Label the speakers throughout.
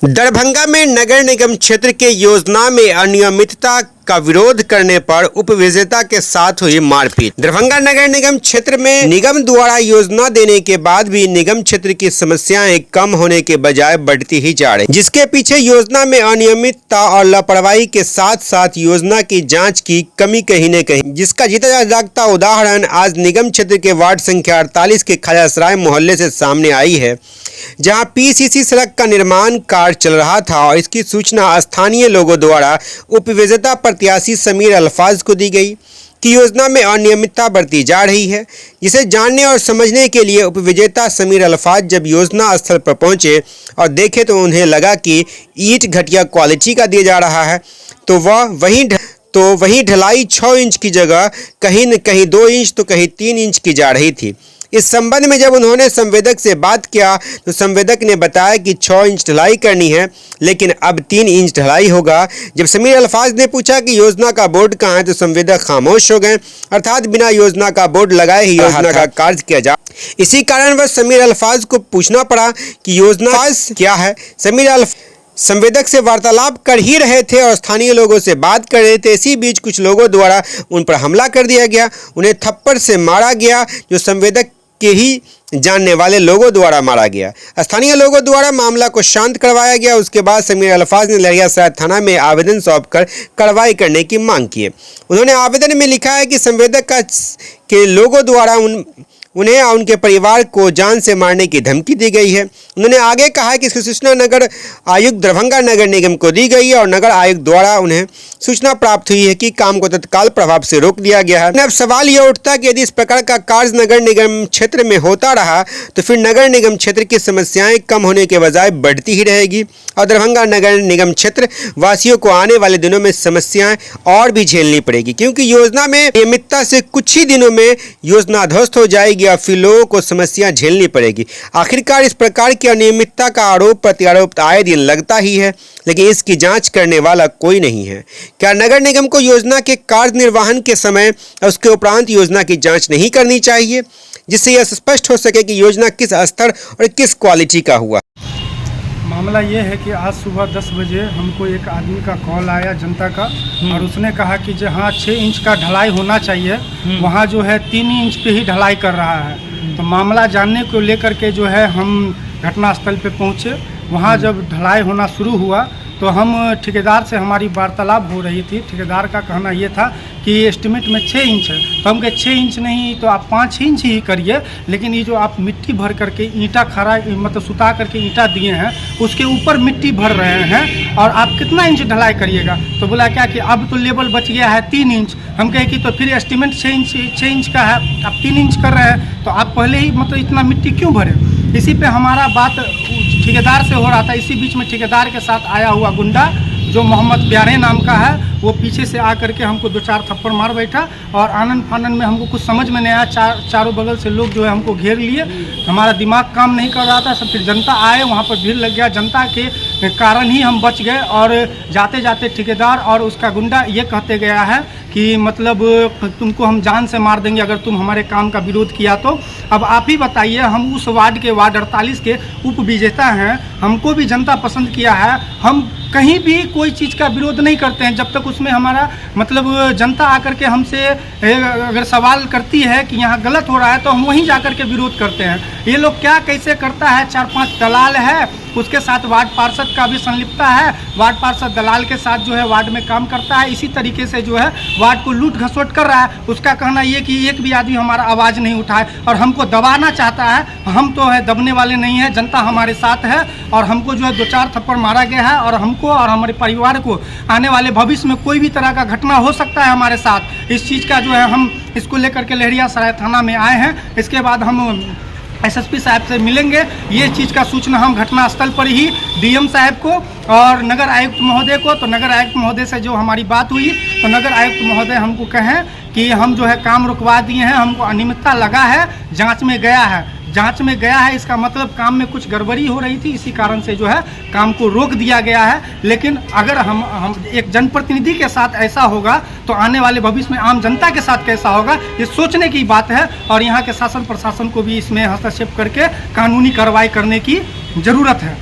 Speaker 1: दरभंगा में नगर निगम क्षेत्र के योजना में अनियमितता का विरोध करने पर उपविजेता के साथ हुई मारपीट। दरभंगा नगर निगम क्षेत्र में निगम द्वारा योजना देने के बाद भी निगम क्षेत्र की समस्याएं कम होने के बजाय बढ़ती ही जा रही, जिसके पीछे योजना में अनियमितता और लापरवाही के साथ साथ योजना की जांच की कमी कहीं न कहीं, जिसका जीता जागता उदाहरण आज निगम क्षेत्र के वार्ड संख्या 48 के ख्वाजा सराय मोहल्ले से सामने आई है, जहां पीसीसी सड़क का निर्माण कार्य चल रहा था और इसकी सूचना स्थानीय लोगों द्वारा उपविजेता प्रत्याशी समीर अल्फाज को दी गई कि योजना में अनियमितता बढ़ती जा रही है, जिसे जानने और समझने के लिए उपविजेता समीर अल्फाज जब योजना स्थल पर पहुंचे और देखे तो उन्हें लगा कि ईंट घटिया क्वालिटी का दिया जा रहा है, तो वहीं ढलाई 6 इंच की जगह कहीं न कहीं 2 इंच तो कहीं 3 इंच की जा रही थी। इस संबंध में जब उन्होंने संवेदक से बात किया तो संवेदक ने बताया कि 6 इंच ढलाई करनी है, लेकिन अब 3 इंच ढलाई होगा। जब समीर अल्फाज ने पूछा कि योजना का बोर्ड कहाँ है तो संवेदक खामोश हो गए, अर्थात बिना योजना का बोर्ड लगाए ही योजना का कार्य किया जा। इसी कारणवश समीर अल्फाज को पूछना पड़ा कि योजना क्या है। संवेदक से वार्तालाप कर ही रहे थे और स्थानीय लोगों से बात कर रहे थे। इसी बीच कुछ लोगों द्वारा उन पर हमला कर दिया गया, उन्हें थप्पड़ से मारा गया, जो संवेदक के ही जानने वाले लोगों द्वारा मारा गया। स्थानीय लोगों द्वारा मामला को शांत करवाया गया। उसके बाद समीर अल्फाज ने लहरिया सराय थाना में आवेदन सौंपकर कार्रवाई करने की मांग की। उन्होंने आवेदन में लिखा है कि संवेदक के लोगों द्वारा उन्हें और उनके परिवार को जान से मारने की धमकी दी गई है। उन्होंने आगे कहा है कि इसकी सूचना नगर आयुक्त दरभंगा नगर निगम को दी गई है और नगर आयुक्त द्वारा उन्हें सूचना प्राप्त हुई है कि काम को तत्काल प्रभाव से रोक दिया गया है। अब सवाल यह उठता है कि यदि इस प्रकार का कार्य नगर निगम क्षेत्र में होता रहा तो फिर नगर निगम क्षेत्र की समस्याएं कम होने के बजाय बढ़ती ही रहेगी और दरभंगा नगर निगम क्षेत्र वासियों को आने वाले दिनों में समस्याएं और भी झेलनी पड़ेगी, क्योंकि योजना में नियमितता से कुछ ही दिनों में योजना ध्वस्त हो जाएगी और फिर लोगों को समस्या झेलनी पड़ेगी। आखिरकार इस प्रकार की अनियमितता का आरोप प्रत्यारोप आए दिन लगता ही है, लेकिन इसकी जांच करने वाला कोई नहीं है। क्या नगर निगम को योजना के कार्य निर्वहन के समय और उसके उपरांत योजना की जांच नहीं करनी चाहिए, जिससे यह स्पष्ट हो सके कि योजना किस स्तर और किस क्वालिटी का हुआ?
Speaker 2: मामला ये है कि आज सुबह 10 बजे हमको एक आदमी का कॉल आया जनता का, और उसने कहा कि जहाँ 6 इंच का ढलाई होना चाहिए वहाँ जो है 3 इंच पे ही ढलाई कर रहा है। तो मामला जानने को लेकर के जो है हम घटनास्थल पे पहुँचे। वहाँ जब ढलाई होना शुरू हुआ तो हम ठेकेदार से हमारी वार्तालाप हो रही थी। ठेकेदार का कहना ये था कि एस्टिमेट में 6 इंच है, तो हम कहे 6 इंच नहीं तो आप 5 इंच ही करिए, लेकिन ये जो आप मिट्टी भर करके ईंटा खड़ा मतलब सुता करके ईंटा दिए हैं उसके ऊपर मिट्टी भर रहे हैं और आप कितना इंच ढलाई करिएगा। तो बोला क्या कि अब तो लेवल बच गया है 3 इंच। हम कहे कि तो फिर एस्टिमेट 6 इंच का है, आप 3 इंच कर रहे हैं, तो आप पहले ही मतलब इतना मिट्टी क्यों भरे। इसी पे हमारा बात ठेकेदार से हो रहा था। इसी बीच में ठेकेदार के साथ आया हुआ गुंडा जो मोहम्मद प्यारे नाम का है, वो पीछे से आकर के हमको 2-4 थप्पड़ मार बैठा और आनंद फानन में हमको कुछ समझ में नहीं आया। चारों बगल से लोग जो है हमको घेर लिए, हमारा दिमाग काम नहीं कर रहा था। सब फिर जनता आए, वहाँ पर भीड़ लग गया। जनता के कारण ही हम बच गए और जाते जाते ठेकेदार और उसका गुंडा ये कहते गया है कि मतलब तुमको हम जान से मार देंगे अगर तुम हमारे काम का विरोध किया तो। अब आप ही बताइए, हम उस वार्ड 48 के उप विजेता हैं, हमको भी जनता पसंद किया है। हम कहीं भी कोई चीज़ का विरोध नहीं करते हैं जब तक उसमें हमारा मतलब जनता आकर के हमसे अगर सवाल करती है कि यहाँ गलत हो रहा है तो हम वहीं जाकर के विरोध करते हैं। ये लोग क्या कैसे करता है, 4-5 दलाल है, उसके साथ वार्ड पार्षद का भी संलिप्तता है। वार्ड पार्षद दलाल के साथ जो है वार्ड में काम करता है, इसी तरीके से जो है वार्ड को लूट घसोट कर रहा है। उसका कहना ये कि एक भी आदमी हमारा आवाज़ नहीं उठाए और हमको दबाना चाहता है। हम तो है दबने वाले नहीं हैं, जनता हमारे साथ है और हमको जो है 2-4 थप्पड़ मारा गया है और हमको और हमारे परिवार को आने वाले भविष्य में कोई भी तरह का घटना हो सकता है हमारे साथ। इस चीज़ का जो है हम इसको लेकर के लहरिया सराय थाना में आए हैं। इसके बाद हम एसएसपी साहब से मिलेंगे। ये चीज़ का सूचना हम घटनास्थल पर ही डीएम साहब को और नगर आयुक्त महोदय को, तो नगर आयुक्त महोदय से जो हमारी बात हुई तो नगर आयुक्त महोदय हमको कहें कि हम जो है काम रुकवा दिए हैं, हमको अनियमितता लगा है, जांच में गया है, इसका मतलब काम में कुछ गड़बड़ी हो रही थी, इसी कारण से जो है काम को रोक दिया गया है। लेकिन अगर हम एक जनप्रतिनिधि के साथ ऐसा होगा तो आने वाले भविष्य में आम जनता के साथ कैसा होगा, ये सोचने की बात है और यहाँ के शासन प्रशासन को भी इसमें हस्तक्षेप करके कानूनी कार्रवाई करने की ज़रूरत है।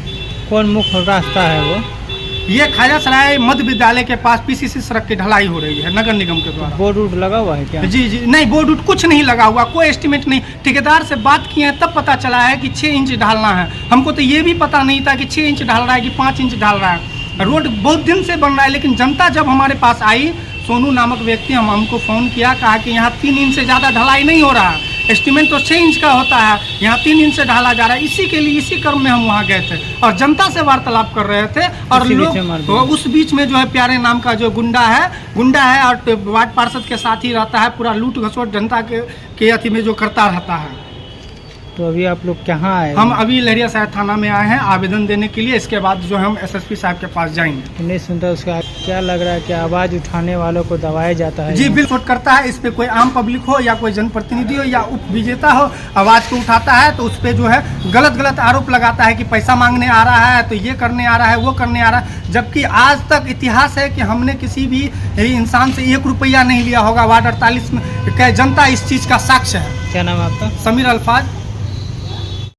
Speaker 3: कौन मुख्य रास्ता है वो?
Speaker 2: ये खाजा सराय मध्य विद्यालय के पास पीसीसी सड़क की ढलाई हो रही है नगर निगम के द्वारा।
Speaker 3: बोर्ड वोर्ड लगा हुआ है क्या?
Speaker 2: जी जी नहीं, बोर्ड वोर्ड कुछ नहीं लगा हुआ, कोई एस्टिमेट नहीं। ठेकेदार से बात किए हैं तब पता चला है कि 6 इंच ढालना है। हमको तो ये भी पता नहीं था कि 6 इंच ढाल रहा है कि 5 इंच ढाल रहा है। रोड बहुत दिन से बन रहा है, लेकिन जनता जब हमारे पास आई, सोनू नामक व्यक्ति हमको फ़ोन किया, कहा कि यहाँ 3 इंच से ज़्यादा ढलाई नहीं हो रहा है, एस्टिमेट तो 6 इंच का होता है, यहाँ 3 इंच से ढाला जा रहा है। इसी के लिए इसी क्रम में हम वहाँ गए थे और जनता से वार्तालाप कर रहे थे। और लोग उस बीच में जो है प्यारे नाम का जो गुंडा है और वार्ड पार्षद के साथ ही रहता है, पूरा लूट घसोट जनता के अथी में जो करता रहता है।
Speaker 3: तो अभी आप लोग कहाँ आए?
Speaker 2: हम अभी लहरियासराय थाना में आए हैं आवेदन देने के लिए। इसके बाद जो हम एसएसपी साहब के पास जाएंगे।
Speaker 3: नहीं सुनता उसका क्या लग रहा है कि आवाज़ उठाने वालों को दबाया जाता है?
Speaker 2: जी बिल्कुल करता है। इस पे कोई आम पब्लिक हो या कोई जनप्रतिनिधि हो या उप विजेता हो, आवाज़ को उठाता है तो उस पर जो है गलत आरोप लगाता है कि पैसा मांगने आ रहा है, तो ये करने आ रहा है, वो करने आ रहा है। जबकि आज तक इतिहास है कि हमने किसी भी इंसान से 1 रुपया नहीं लिया होगा। वार्ड 48 में जनता इस चीज़ का साक्ष्य है।
Speaker 3: क्या नाम है आपका?
Speaker 2: समीर अल्फाज।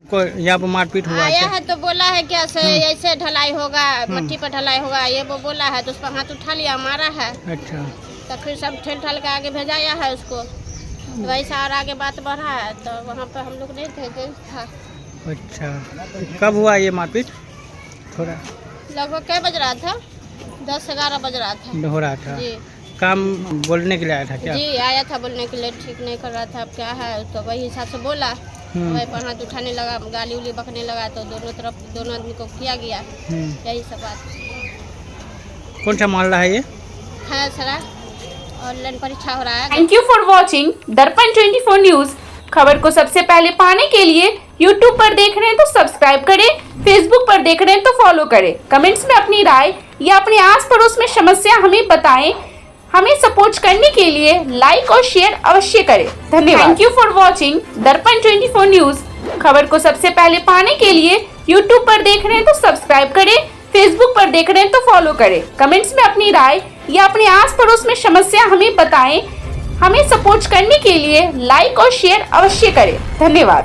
Speaker 3: को यहाँ पर मारपीट हुआ
Speaker 4: आया
Speaker 3: क्या?
Speaker 4: है तो बोला है क्या ऐसे ढलाई होगा, मट्टी पर ढलाई होगा, ये वो बोला है तो उस पर हाथ उठा लिया, मारा है।
Speaker 3: अच्छा,
Speaker 4: तो फिर सब ठेल ठाल के आगे भेजाया है उसको, तो वैसा और आगे बात बढ़ा है। तो वहाँ पर हम लोग नहीं थे, जेंट्स था।
Speaker 3: अच्छा, तो कब हुआ ये मारपीट? थोड़ा
Speaker 4: लगभग क्या बज रहा था? 10-11 बज रहा था।
Speaker 3: हो रहा था।
Speaker 4: जी
Speaker 3: काम बोलने के लिए आया था क्या?
Speaker 4: जी आया था बोलने के लिए, ठीक नहीं कर रहा था, अब क्या है तो वही हिसाब से बोला। वही पर हाथ उठाने लगा, गाली उली बकने लगा, तो दोनों आदमी को किया गया। यही सब बात।
Speaker 3: कौन सा मामला है ये?
Speaker 4: खाया सरा ऑनलाइन परीक्षा हो रहा है।
Speaker 5: थैंक यू फॉर वॉचिंग दर्पण 24 न्यूज। खबर को सबसे पहले पाने के लिए यूट्यूब पर देख रहे हैं तो सब्सक्राइब करें, फेसबुक पर देख रहे हैं तो फॉलो करें। कमेंट्स में अपनी राय या अपने आस पड़ोस में समस्या हमें बताएं। हमें सपोर्ट करने के लिए लाइक और शेयर अवश्य करें। धन्यवाद। थैंक यू फॉर वॉचिंग दर्पण 24 न्यूज। खबर को सबसे पहले पाने के लिए यूट्यूब पर देख रहे हैं तो सब्सक्राइब करें, फेसबुक पर देख रहे हैं तो फॉलो करें। कमेंट्स में अपनी राय या अपने आस पड़ोस में समस्या हमें बताएं। हमें सपोर्ट करने के लिए लाइक और शेयर अवश्य करें। धन्यवाद।